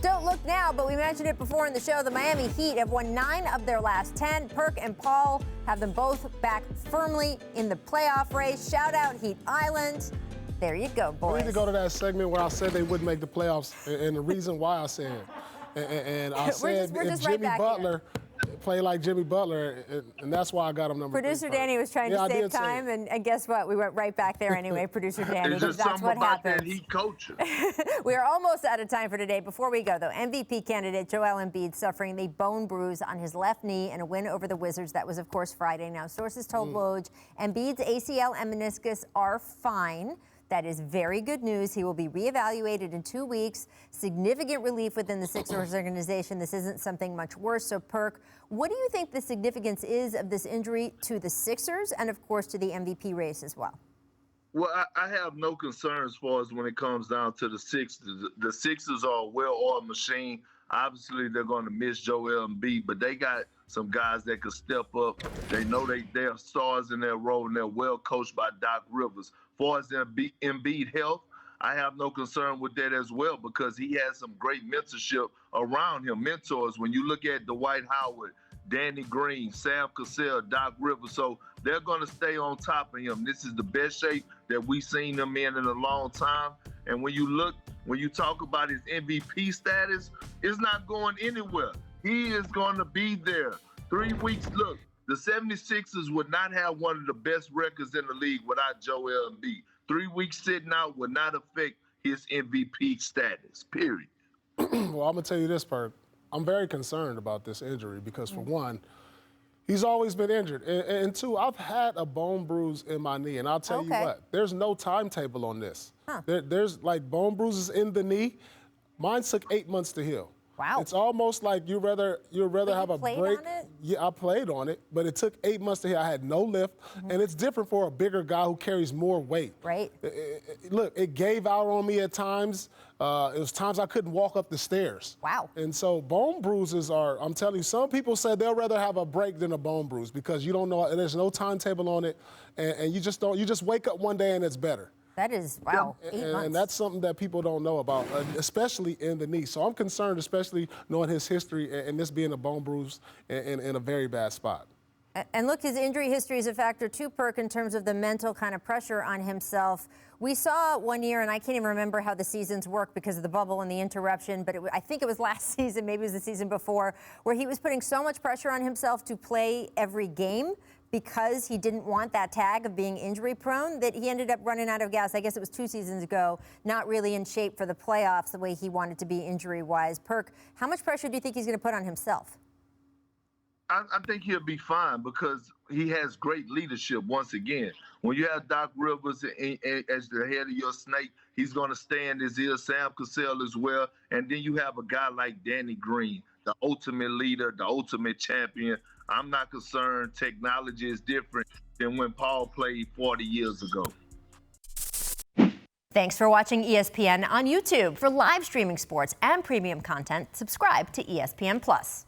Don't look now, but we mentioned it before in the show. The Miami Heat have won 9 of their last 10. Perk and Paul have them both back firmly in the playoff race. Shout out Heat Island. There you go, boys. We need to go to that segment where I said they wouldn't make the playoffs, and the reason why I said it. And I said if Jimmy Butler play like Jimmy Butler, and that's why I got him number 3. Producer Danny was trying to save time, and guess what? We went right back there anyway, Producer Danny, because that's what happens. That heat coaching. We are almost out of time for today. Before we go, though, MVP candidate Joel Embiid suffering the bone bruise on his left knee in a win over the Wizards. That was, of course, Friday. Now, sources told Woj Embiid's ACL and meniscus are fine. That is very good news. He will be reevaluated in 2 weeks. Significant relief within the Sixers organization. This isn't something much worse. So, Perk, what do you think the significance is of this injury to the Sixers and, of course, to the MVP race as well? Well, I have no concerns as far as when it comes down to the Sixers. The Sixers are a well-oiled machine. Obviously, they're going to miss Joel Embiid, but they got some guys that can step up. They know they're stars in their role, and they're well coached by Doc Rivers. As far as Embiid health, I have no concern with that as well because he has some great mentorship around him. Mentors, when you look at Dwight Howard, Danny Green, Sam Cassell, Doc Rivers, so they're going to stay on top of him. This is the best shape that we've seen him in a long time. And when you talk about his MVP status, it's not going anywhere. He is going to be there. 3 weeks, look, the 76ers would not have one of the best records in the league without Joel Embiid. 3 weeks sitting out would not affect his MVP status, period. Well, I'm going to tell you this, Perk. I'm very concerned about this injury because, for one, he's always been injured. And two, I've had a bone bruise in my knee, and I'll tell you what, there's no timetable on this. There's like bone bruises in the knee. Mine took 8 months to heal. Wow. It's almost like you'd rather have a break. On it? Yeah, I played on it, but it took 8 months to heal. I had no lift, and it's different for a bigger guy who carries more weight. Right. Look, it gave out on me at times. It was times I couldn't walk up the stairs. Wow. And so bone bruises are, I'm telling you, some people say they'll rather have a break than a bone bruise because you don't know, and there's no timetable on it, and you just wake up one day and it's better. That is, wow, 8 months. And that's something that people don't know about, especially in the knee. So I'm concerned, especially knowing his history and this being a bone bruise in a very bad spot. And look, his injury history is a factor too, Perk, in terms of the mental kind of pressure on himself. We saw one year, and I can't even remember how the seasons work because of the bubble and the interruption, but I think it was last season, maybe it was the season before, where he was putting so much pressure on himself to play every game because he didn't want that tag of being injury prone, that he ended up running out of gas. I guess it was 2 seasons ago, not really in shape for the playoffs the way he wanted to be injury-wise. Perk, how much pressure do you think he's going to put on himself? I think he'll be fine because he has great leadership once again. When you have Doc Rivers as the head of your snake, he's going to stay in his ear, Sam Cassell as well. And then you have a guy like Danny Green, the ultimate leader, the ultimate champion. I'm not concerned. Technology is different than when Paul played 40 years ago. Thanks for watching ESPN on YouTube. For live streaming sports and premium content, subscribe to ESPN+.